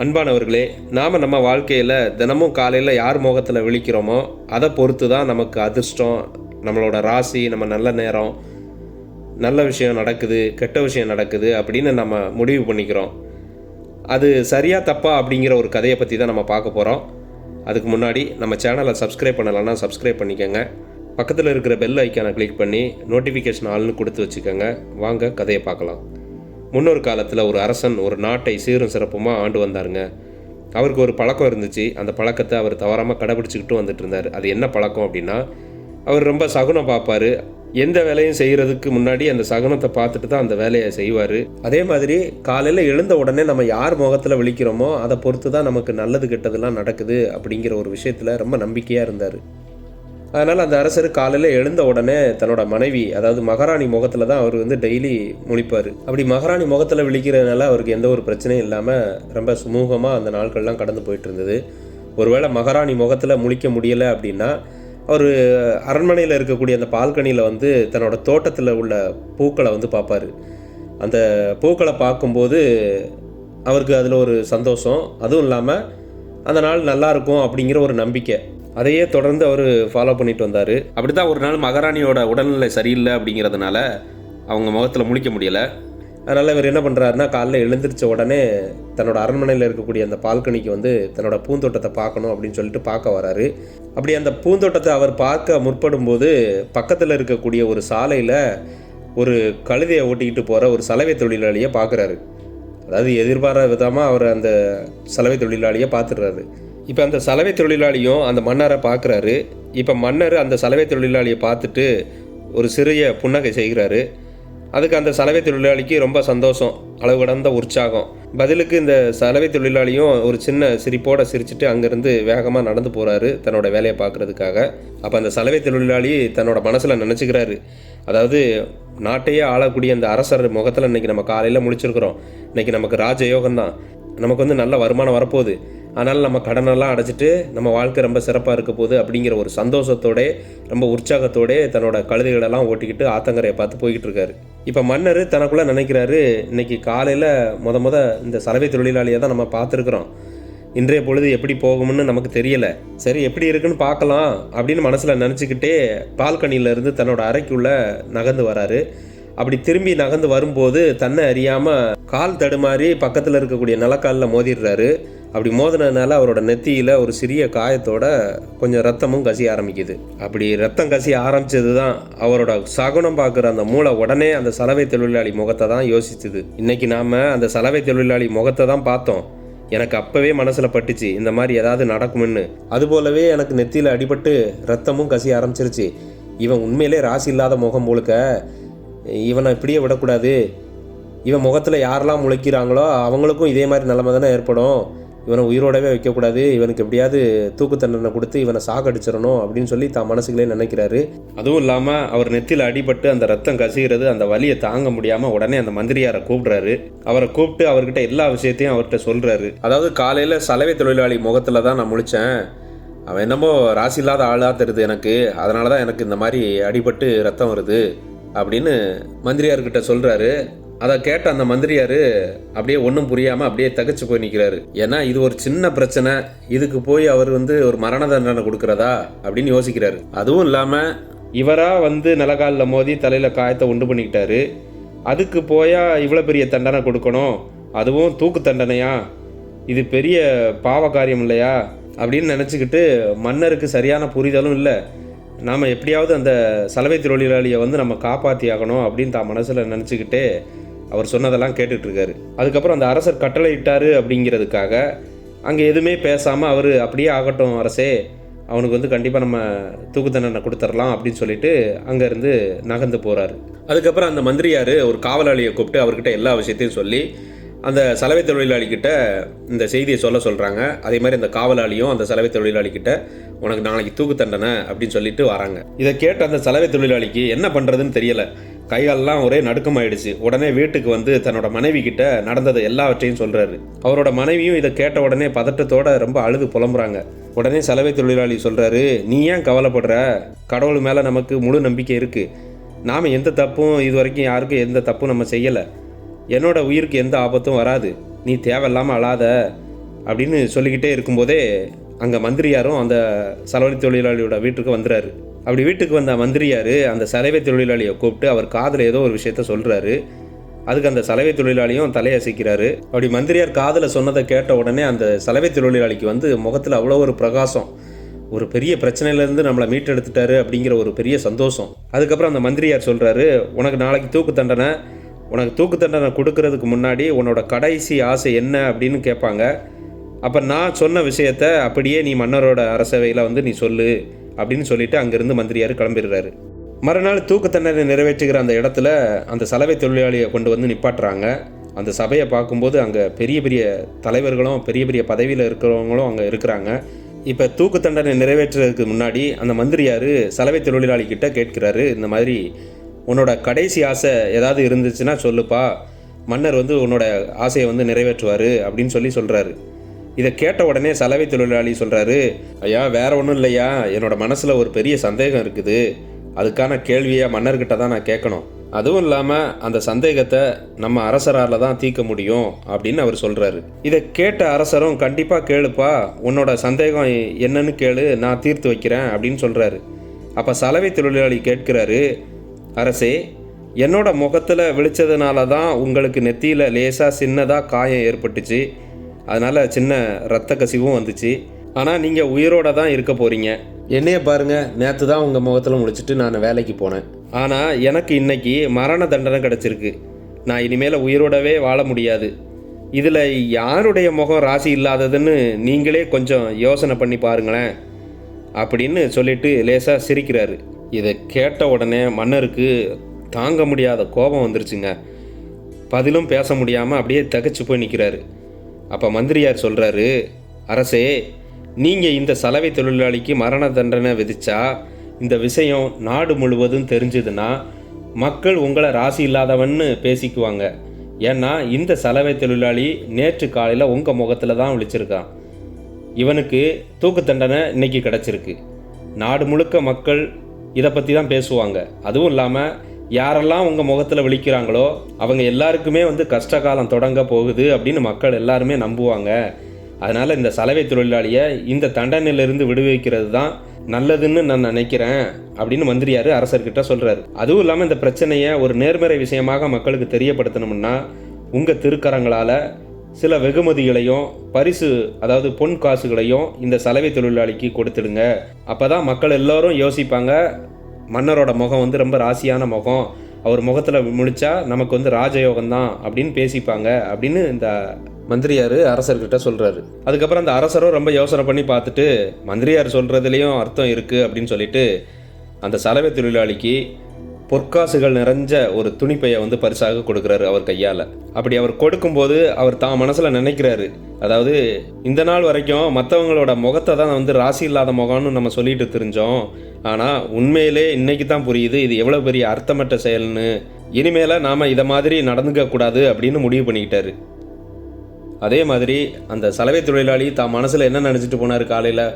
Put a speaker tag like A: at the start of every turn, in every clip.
A: அன்பானவர்களே, நாம் நம்ம வாழ்க்கையில் தினமும் காலையில் யார் முகத்தில் விழிக்கிறோமோ அதை பொறுத்து தான் நமக்கு அதிர்ஷ்டம், நம்மளோட ராசி, நம்ம நல்ல நேரம், நல்ல விஷயம் நடக்குது, கெட்ட விஷயம் நடக்குது அப்படின்னு நம்ம முடிவு பண்ணிக்கிறோம். அது சரியா தப்பா அப்படிங்கிற ஒரு கதையை பற்றி தான் நம்ம பார்க்க போகிறோம். அதுக்கு முன்னாடி நம்ம சேனலை சப்ஸ்கிரைப் பண்ணலைன்னா சப்ஸ்கிரைப் பண்ணிக்கோங்க. பக்கத்தில் இருக்கிற பெல் ஐக்கானை கிளிக் பண்ணி நோட்டிஃபிகேஷன் ஆல்னு கொடுத்து வச்சுக்கோங்க. வாங்க கதையை பார்க்கலாம். முன்னொரு காலத்தில் ஒரு அரசன் ஒரு நாட்டை சீரும் சிறப்புமாக ஆண்டு வந்தாருங்க. அவருக்கு ஒரு பழக்கம் இருந்துச்சு. அந்த பழக்கத்தை அவர் தவறாமல் கடைபிடிச்சிக்கிட்டு வந்துட்டு இருந்தார். அது என்ன பழக்கம் அப்படின்னா, அவர் ரொம்ப சகுனம் பார்ப்பார். எந்த வேலையும் செய்கிறதுக்கு முன்னாடி அந்த சகுனத்தை பார்த்துட்டு தான் அந்த வேலையை செய்வார். அதே மாதிரி காலையில் எழுந்த உடனே நம்ம யார் முகத்தில் விழிக்கிறோமோ அதை பொறுத்து தான் நமக்கு நல்லது கெட்டதெல்லாம் நடக்குது அப்படிங்கிற ஒரு விஷயத்தில் ரொம்ப நம்பிக்கையாக இருந்தார். அதனால் அந்த அரசர் காலையில் எழுந்த உடனே தன்னோட மனைவி, அதாவது மகாராணி முகத்தில் தான் அவர் டெய்லி முழிப்பார். அப்படி மகாராணி முகத்தில் விழிக்கிறதுனால அவருக்கு எந்த ஒரு பிரச்சனையும் இல்லாமல் ரொம்ப சுமூகமாக அந்த நாட்கள்லாம் கடந்து போயிட்டு இருந்தது. ஒருவேளை மகாராணி முகத்தில் முழிக்க முடியலை அப்படின்னா, அவர் அரண்மனையில் இருக்கக்கூடிய அந்த பால்கனியில் தன்னோட தோட்டத்தில் உள்ள பூக்களை பார்ப்பார். அந்த பூக்களை பார்க்கும்போது அவருக்கு அதில் ஒரு சந்தோஷம், அதுவும் இல்லாமல் அந்த நாள் நல்லா இருக்கும் அப்படிங்கிற ஒரு நம்பிக்கை. அதையே தொடர்ந்து அவர் ஃபாலோ பண்ணிட்டு வந்தார். அப்படி தான் ஒரு நாள் மகாராணியோட உடல்நிலை சரியில்லை அப்படிங்கிறதுனால அவங்க முகத்தில் முழிக்க முடியலை. அதனால் இவர் என்ன பண்ணுறாருன்னா, காலையில் எழுந்திரிச்ச உடனே தன்னோட அரண்மனையில் இருக்கக்கூடிய அந்த பால்கனிக்கு தன்னோட பூந்தோட்டத்தை பார்க்கணும் அப்படின்னு சொல்லிட்டு பார்க்க வராரு. அப்படி அந்த பூந்தோட்டத்தை அவர் பார்க்க முற்படும்போது பக்கத்தில் இருக்கக்கூடிய ஒரு சாலையில் ஒரு கழுதையை ஓட்டிக்கிட்டு போகிற ஒரு சலவை தொழிலாளியை பார்க்குறாரு. அதாவது எதிர்பாராத விதமாக அவர் அந்த சலவை தொழிலாளியை பார்த்துடுறாரு. இப்போ அந்த சலவை தொழிலாளியும் அந்த மன்னரை பார்க்குறாரு. இப்போ மன்னர் அந்த சலவை தொழிலாளியை பார்த்துட்டு ஒரு சிறிய புன்னகை செய்கிறாரு. அதுக்கு அந்த சலவை தொழிலாளிக்கு ரொம்ப சந்தோஷம், அளவு கடந்த உற்சாகம். பதிலுக்கு இந்த சலவை தொழிலாளியும் ஒரு சின்ன சிரிப்போடு சிரிச்சுட்டு அங்கேருந்து வேகமாக நடந்து போகிறாரு தன்னோட வேலையை பார்க்குறதுக்காக. அப்போ அந்த சலவை தொழிலாளி தன்னோட மனசில் நினச்சிக்கிறாரு, அதாவது நாட்டையே ஆளக்கூடிய அந்த அரசர் முகத்தில் இன்றைக்கி நம்ம காலையில் முழிச்சிருக்கிறோம், இன்றைக்கி நமக்கு ராஜயோகம்தான், நமக்கு நல்ல வருமானம் வரப்போகுது, அதனால் நம்ம கடனெல்லாம் அடைச்சிட்டு நம்ம வாழ்க்கை ரொம்ப சிறப்பாக இருக்க போகுது அப்படிங்கிற ஒரு சந்தோஷத்தோட, ரொம்ப உற்சாகத்தோட தன்னோட கழுதைகளெல்லாம் ஓட்டிக்கிட்டு ஆத்தங்கரையை பார்த்து போய்கிட்டு இருக்காரு. இப்போ மன்னர் தனக்குள்ளே நினைக்கிறாரு, இன்றைக்கி காலையில் முத இந்த சலவை தொழிலாளியை தான் நம்ம பார்த்துருக்குறோம், இன்றைய பொழுது எப்படி போகும்னு நமக்கு தெரியலை, சரி எப்படி இருக்குன்னு பார்க்கலாம் அப்படின்னு மனசில் நினச்சிக்கிட்டே பால்கனியிலேருந்து தன்னோட அறைக்குள்ளே நகர்ந்து வராரு. அப்படி திரும்பி நகர்ந்து வரும்போது தன்னை அறியாமல் கால் தடுமாறி பக்கத்தில் இருக்கக்கூடிய நிலக்காலில் மோதிடுறாரு. அப்படி மோதினதுனால அவரோட நெத்தியில் ஒரு சிறிய காயத்தோட கொஞ்சம் ரத்தமும் கசிய ஆரம்பிக்குது. அப்படி ரத்தம் கசிய ஆரம்பித்தது தான் அவரோட சகுனம் பார்க்குற அந்த மூளை உடனே அந்த சலவை தொழிலாளி முகத்தை தான் யோசிச்சுது. இன்றைக்கி நாம் அந்த சலவை தொழிலாளி முகத்தை தான் பார்த்தோம், எனக்கு அப்போவே மனசில் பட்டுச்சு இந்த மாதிரி ஏதாவது நடக்கும்னு. அதுபோலவே எனக்கு நெத்தியில் அடிபட்டு ரத்தமும் கசிய ஆரம்பிச்சிருச்சு. இவன் உண்மையிலே ராசி இல்லாத முகம் முழுக்க, இவனை இப்படியே விடக்கூடாது, இவன் முகத்தில் யாரெல்லாம் முளைக்கிறாங்களோ அவங்களுக்கும் இதே மாதிரி நிலைமை தானே ஏற்படும், இவனை உயிரோடவே வைக்கக்கூடாது, இவனுக்கு எப்படியாவது தூக்கு தண்டனை கொடுத்து இவனை சாகடிச்சிடணும் அப்படின்னு சொல்லி தான் மனசுகளே நினைக்கிறாரு. அதுவும் இல்லாமல் அவர் நெத்தியில் அடிபட்டு அந்த ரத்தம் கசிகிறது, அந்த வலியை தாங்க முடியாமல் உடனே அந்த மந்திரியாரை கூப்பிடுறாரு. அவரை கூப்பிட்டு அவர்கிட்ட எல்லா விஷயத்தையும் அவர்கிட்ட சொல்கிறாரு. அதாவது காலையில் சலவை தொழிலாளி முகத்தில் தான் நான் முழித்தேன், அவன் என்னமோ ராசி இல்லாத ஆளாக தருது எனக்கு, அதனால தான் எனக்கு இந்த மாதிரி அடிபட்டு ரத்தம் வருது அப்படின்னு மந்திரியார்கிட்ட சொல்கிறாரு. அதை கேட்ட அந்த மந்திரியார் அப்படியே ஒன்றும் புரியாமல் அப்படியே தகச்சு போய் நிற்கிறாரு. ஏன்னா இது ஒரு சின்ன பிரச்சனை, இதுக்கு போய் அவர் ஒரு மரண தண்டனை கொடுக்குறதா அப்படின்னு யோசிக்கிறாரு. அதுவும் இல்லாமல் இவராக நிலக்காலில் மோதி தலையில் காயத்தை உண்டு பண்ணிக்கிட்டாரு, அதுக்கு போயா இவ்வளோ பெரிய தண்டனை கொடுக்கணும், அதுவும் தூக்கு தண்டனையா, இது பெரிய பாவ காரியம் இல்லையா அப்படின்னு நினச்சிக்கிட்டு மன்னருக்கு சரியான புரிதலும் இல்லை. நாம் எப்படியாவது அந்த சலவை தொழிலாளியை நம்ம காப்பாற்றி ஆகணும் அப்படின்னு தான் மனசில் நினச்சிக்கிட்டே அவர் சொன்னதெல்லாம் கேட்டுட்ருக்காரு. அதுக்கப்புறம் அந்த அரசர் கட்டளை இட்டார் அப்படிங்கிறதுக்காக அங்கே எதுவுமே பேசாமல் அவர் அப்படியே ஆகட்டும் அரசே, அவனுக்கு கண்டிப்பாக நம்ம தூக்கு தண்டனை கொடுத்துடலாம் அப்படின்னு சொல்லிட்டு அங்கேருந்து நகர்ந்து போகிறாரு. அதுக்கப்புறம் அந்த மந்திரியார் ஒரு காவலாளியை கூப்பிட்டு அவர்கிட்ட எல்லா விஷயத்தையும் சொல்லி அந்த சலவை தொழிலாளிக்கிட்ட இந்த செய்தியை சொல்கிறாங்க. அதே மாதிரி அந்த காவலாளியும் அந்த சலவை தொழிலாளிக்கிட்ட உனக்கு நாளைக்கு தூக்கு தண்டனை அப்படின்னு சொல்லிட்டு வராங்க. இதை கேட்ட அந்த சலவை தொழிலாளிக்கு என்ன பண்ணுறதுன்னு தெரியலை, கைகாலெல்லாம் ஒரே நடுக்கமாயிடுச்சு. உடனே வீட்டுக்கு தன்னோட மனைவி கிட்ட நடந்ததை எல்லாவற்றையும் சொல்கிறாரு. அவரோட மனைவியும் இதை கேட்ட உடனே பதட்டத்தோட ரொம்ப அழுது புலம்புறாங்க. உடனே சலவை தொழிலாளி சொல்கிறாரு, நீ ஏன் கவலைப்படுற, கடவுள் மேலே நமக்கு முழு நம்பிக்கை இருக்குது, நாம் எந்த தப்பும் இது வரைக்கும் யாருக்கும் எந்த தப்பும் நம்ம செய்யலை, என்னோட உயிருக்கு எந்த ஆபத்தும் வராது, நீ தேவையில்லாமல் அழாத, அப்படின்னு சொல்லிக்கிட்டே இருக்கும்போதே அங்கே மந்திரியாரும் அந்த சலவை தொழிலாளியோட வீட்டுக்கு வந்துடுறாரு. அப்படி வீட்டுக்கு வந்த மந்திரியார் அந்த சலவை தொழிலாளியை கூப்பிட்டு அவர் காதில் ஏதோ ஒரு விஷயத்த சொல்கிறாரு. அதுக்கு அந்த சலவை தொழிலாளியும் தலையசைக்கிறாரு. அப்படி மந்திரியார் காதில் சொன்னதை கேட்ட உடனே அந்த சலவை தொழிலாளிக்கு முகத்தில் அவ்வளோ ஒரு பிரகாசம், ஒரு பெரிய பிரச்சனையிலேருந்து நம்மளை மீட்டெடுத்துட்டாரு அப்படிங்கிற ஒரு பெரிய சந்தோஷம். அதுக்கப்புறம் அந்த மந்திரியார் சொல்கிறாரு, உனக்கு நாளைக்கு தூக்கு தண்டனை கொடுக்கறதுக்கு முன்னாடி உன்னோட கடைசி ஆசை என்ன அப்படின்னு கேட்பாங்க. அப்போ நான் சொன்ன விஷயத்த அப்படியே நீ மன்னரோட அரசவையில் நீ சொல்லு அப்படின்னு சொல்லிட்டு அங்கேருந்து மந்திரியார் கிளம்பிடுறாரு. மறுநாள் தூக்கு தண்டனை நிறைவேற்றுகிற அந்த இடத்துல அந்த சலவை தொழிலாளியை கொண்டு நிப்பாட்டுறாங்க. அந்த சபையை பார்க்கும்போது அங்கே பெரிய பெரிய தலைவர்களும் பெரிய பெரிய பதவியில் இருக்கிறவங்களும் அங்கே இருக்கிறாங்க. இப்போ தூக்கு தண்டனை நிறைவேற்றுறதுக்கு முன்னாடி அந்த மந்திரியார் சலவை தொழிலாளிக்கிட்ட கேட்கிறாரு, இந்த மாதிரி உன்னோட கடைசி ஆசை ஏதாவது இருந்துச்சுன்னா சொல்லுப்பா, மன்னர் உன்னோட ஆசையை நிறைவேற்றுவார் அப்படின்னு சொல்கிறாரு. இதை கேட்ட உடனே சலவை தொழிலாளி சொல்கிறாரு, ஐயா வேற ஒன்றும் இல்லையா, என்னோட மனசில் ஒரு பெரிய சந்தேகம் இருக்குது, அதுக்கான கேள்வியை மன்னர்கிட்ட தான் நான் கேட்கணும். அதுவும் இல்லாமல் அந்த சந்தேகத்தை நம்ம அரசரால் தான் தீர்க்க முடியும் அப்படின்னு அவர் சொல்கிறாரு. இதை கேட்ட அரசரும் கண்டிப்பாக கேளுப்பா, உன்னோட சந்தேகம் என்னன்னு கேளு, நான் தீர்த்து வைக்கிறேன் அப்படின்னு சொல்கிறாரு. அப்போ சலவை தொழிலாளி கேட்கிறாரு, அரசே, என்னோட முகத்தில் விழிச்சதுனால தான் உங்களுக்கு நெத்தியில் லேசாக சின்னதாக காயம் ஏற்பட்டுச்சு, அதனால் சின்ன இரத்த கசிவும் வந்துச்சு. ஆனால் நீங்கள் உயிரோடு தான் இருக்க போகிறீங்க. என்னைய பாருங்கள், நேற்று தான் உங்கள் முகத்தில் முழிச்சிட்டு நான் வேலைக்கு போனேன். ஆனால் எனக்கு இன்னைக்கு மரண தண்டனை கிடச்சிருக்கு. நான் இனிமேல் உயிரோடவே வாழ முடியாது. இதில் யாருடைய முகம் ராசி இல்லாததுன்னு நீங்களே கொஞ்சம் யோசனை பண்ணி பாருங்களேன் அப்படின்னு சொல்லிட்டு லேசாக சிரிக்கிறாரு. இதை கேட்ட உடனே மன்னருக்கு தாங்க முடியாத கோபம் வந்துருச்சுங்க. பதிலும் பேச முடியாமல் அப்படியே திகைச்சு போய் நிற்கிறாரு. அப்போ மந்திரியார் சொல்கிறாரு, அரசே, நீங்கள் இந்த சலவை தொழிலாளிக்கு மரண தண்டனை விதிச்சா இந்த விஷயம் நாடு முழுவதும் தெரிஞ்சதுன்னா மக்கள் உங்களை ராசி இல்லாதவன்னு பேசிக்குவாங்க. ஏன்னா இந்த சலவை தொழிலாளி நேற்று காலையில் உங்கள் முகத்தில் தான் விழிச்சிருக்கான். இவனுக்கு தூக்கு தண்டனை இன்னைக்கு கிடச்சிருக்கு. நாடு முழுக்க மக்கள் இதை பற்றி தான் பேசுவாங்க. அதுவும் இல்லாமல் யாரெல்லாம் உங்கள் முகத்தில் விழிக்கிறாங்களோ அவங்க எல்லாருக்குமே கஷ்டகாலம் தொடங்க போகுது அப்படின்னு மக்கள் எல்லாருமே நம்புவாங்க. அதனால் இந்த சலவை தொழிலாளியை இந்த தண்டனையிலிருந்து விடுவிக்கிறது தான் நல்லதுன்னு நான் நினைக்கிறேன் அப்படின்னு மந்திரியார் அரசர்கிட்ட சொல்கிறாரு. அதுவும் இல்லாமல் இந்த பிரச்சனையை ஒரு நேர்மறை விஷயமாக மக்களுக்கு தெரியப்படுத்தணும்னா உங்கள் திருக்கரங்களால் சில வெகுமதிகளையும் பரிசு, அதாவது பொன் காசுகளையும் இந்த சலவை தொழிலாளிக்கு கொடுத்துடுங்க. அப்போ தான் மக்கள் எல்லோரும் யோசிப்பாங்க, மன்னரோட முகம் ரொம்ப ராசியான முகம், அவர் முகத்தில் முழிச்சா நமக்கு ராஜயோகம் தான் அப்படின்னு பேசிப்பாங்க அப்படின்னு இந்த மந்திரியார் அரசர்கிட்ட சொல்கிறாரு. அதுக்கப்புறம் அந்த அரசரும் ரொம்ப யோசனை பண்ணி பார்த்துட்டு மந்திரியார் சொல்கிறதுலேயும் அர்த்தம் இருக்குது அப்படின்னு சொல்லிட்டு அந்த சலவை தொழிலாளிக்கு பொற்காசுகள் நிறைஞ்ச ஒரு துணிப்பையை பரிசாக கொடுக்குறாரு அவர் கையால். அப்படி அவர் கொடுக்கும்போது அவர் தான் மனசில் நினைக்கிறாரு, அதாவது இந்த நாள் வரைக்கும் மற்றவங்களோட முகத்தை தான் ராசி இல்லாத முகம்னு நம்ம சொல்லிட்டு தெரிஞ்சோம். ஆனால் உண்மையிலே இன்னைக்கு தான் புரியுது இது எவ்வளோ பெரிய அர்த்தமற்ற செயல்னு. இனிமேல் நாம் இதை மாதிரி நடந்துக்கக்கூடாது அப்படின்னு முடிவு பண்ணிக்கிட்டாரு. அதே மாதிரி அந்த சலவை தொழிலாளி தான் மனசில் என்ன நினச்சிட்டு போனார் காலையில்,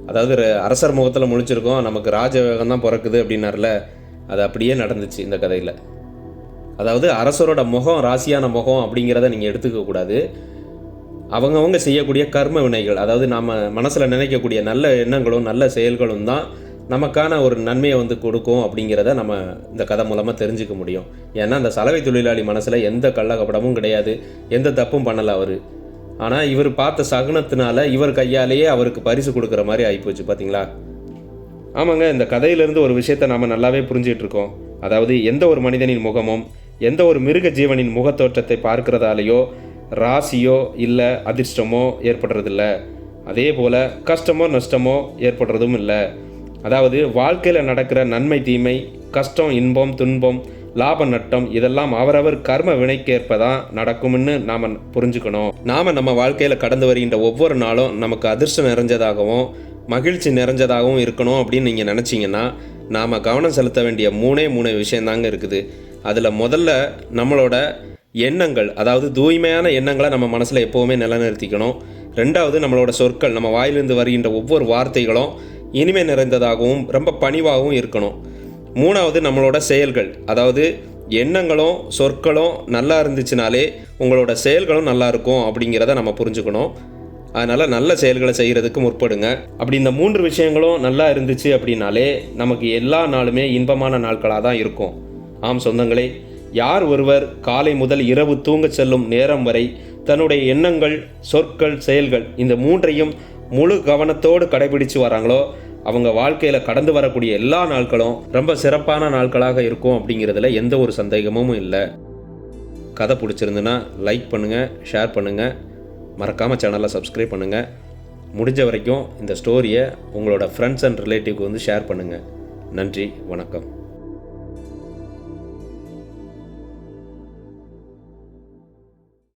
A: அதாவது அரசர் முகத்தில் முழிச்சிருக்கோம், நமக்கு ராஜயோகம் தான் பிறக்குது அப்படின்னார்ல, அது அப்படியே நடந்துச்சு இந்த கதையில். அதாவது அரசரோட முகம் ராசியான முகம் அப்படிங்கிறத நீங்கள் எடுத்துக்கக்கூடாது. அவங்கவுங்க செய்யக்கூடிய கர்ம வினைகள், அதாவது நாம் மனசில் நினைக்கக்கூடிய நல்ல எண்ணங்களும் நல்ல செயல்களும் தான் நமக்கான ஒரு நன்மையை கொடுக்கும் அப்படிங்கிறத நம்ம இந்த கதை மூலமாக தெரிஞ்சுக்க முடியும். ஏன்னா அந்த சலவை தொழிலாளி மனசில் எந்த கள்ளக்கபடமும் கிடையாது, எந்த தப்பும் பண்ணலை அவர். ஆனால் இவர் பார்த்த சகுனத்தினால இவர் கையாலேயே அவருக்கு பரிசு கொடுக்குற மாதிரி ஆகிப்போச்சு. பார்த்தீங்களா? ஆமாங்க, இந்த கதையிலேருந்து ஒரு விஷயத்தை நாம் நல்லாவே புரிஞ்சிட்டு இருக்கோம். அதாவது எந்த ஒரு மனிதனின் முகமும் எந்த ஒரு மிருக ஜீவனின் முகத்தோற்றத்தை பார்க்கிறதாலேயோ ராசியோ இல்லை அதிர்ஷ்டமோ ஏற்படுறதில்ல. அதே போல் கஷ்டமோ நஷ்டமோ ஏற்படுறதும் இல்லை. அதாவது வாழ்க்கையில் நடக்கிற நன்மை தீமை, கஷ்டம் இன்பம் துன்பம், லாப நட்டம் இதெல்லாம் அவரவர் கர்ம வினைக்கேற்பதான் நடக்கும்னு நாம் புரிஞ்சுக்கணும். நாம் நம்ம வாழ்க்கையில் கடந்து வருகின்ற ஒவ்வொரு நாளும் நமக்கு அதிர்ஷ்டம் நிறைஞ்சதாகவும் மகிழ்ச்சி நிறைஞ்சதாகவும் இருக்கணும் அப்படின்னு நீங்கள் நினச்சிங்கன்னா நாம் கவனம் செலுத்த வேண்டிய மூணே விஷயந்தாங்க இருக்குது. அதில் முதல்ல நம்மளோட எண்ணங்கள், அதாவது தூய்மையான எண்ணங்களை நம்ம மனசில் எப்போவுமே நிலைநிறுத்திக்கணும். ரெண்டாவது, நம்மளோட சொற்கள், நம்ம வாயிலிருந்து வருகின்ற ஒவ்வொரு வார்த்தைகளும் இனிமை நிறைந்ததாகவும் ரொம்ப பணிவாகவும் இருக்கணும். மூணாவது, நம்மளோட செயல்கள், அதாவது எண்ணங்களும் சொற்களும் நல்லா இருந்துச்சுனாலே உங்களோட செயல்களும் நல்லா இருக்கும் அப்படிங்கிறத நம்ம புரிஞ்சுக்கணும். அதனால் நல்ல செயல்களை செய்கிறதுக்கு முற்படுங்க. அப்படி இந்த 3 விஷயங்களும் நல்லா இருந்துச்சு அப்படின்னாலே நமக்கு எல்லா நாளுமே இன்பமான நாட்களாக தான் இருக்கும். ஆம் சொந்தங்களே, யார் ஒருவர் காலை முதல் இரவு தூங்கச் செல்லும் நேரம் வரை தன்னுடைய எண்ணங்கள், சொற்கள், செயல்கள் இந்த 3ஐயும் முழு கவனத்தோடு கடைபிடிச்சு வராங்களோ அவங்க வாழ்க்கையில் கடந்து வரக்கூடிய எல்லா நாட்களும் ரொம்ப சிறப்பான நாட்களாக இருக்கும் அப்படிங்கிறதுல எந்த ஒரு சந்தேகமும் இல்லை. கதை பிடிச்சிருந்துன்னா லைக் பண்ணுங்கள், ஷேர் பண்ணுங்கள், மறக்காமல் சேனலை சப்ஸ்கிரைப் பண்ணுங்கள். முடிஞ்ச வரைக்கும் இந்த ஸ்டோரியை உங்களோட ஃப்ரெண்ட்ஸ் அண்ட் ரிலேட்டிவ்க்கு ஷேர் பண்ணுங்கள். நன்றி, வணக்கம்.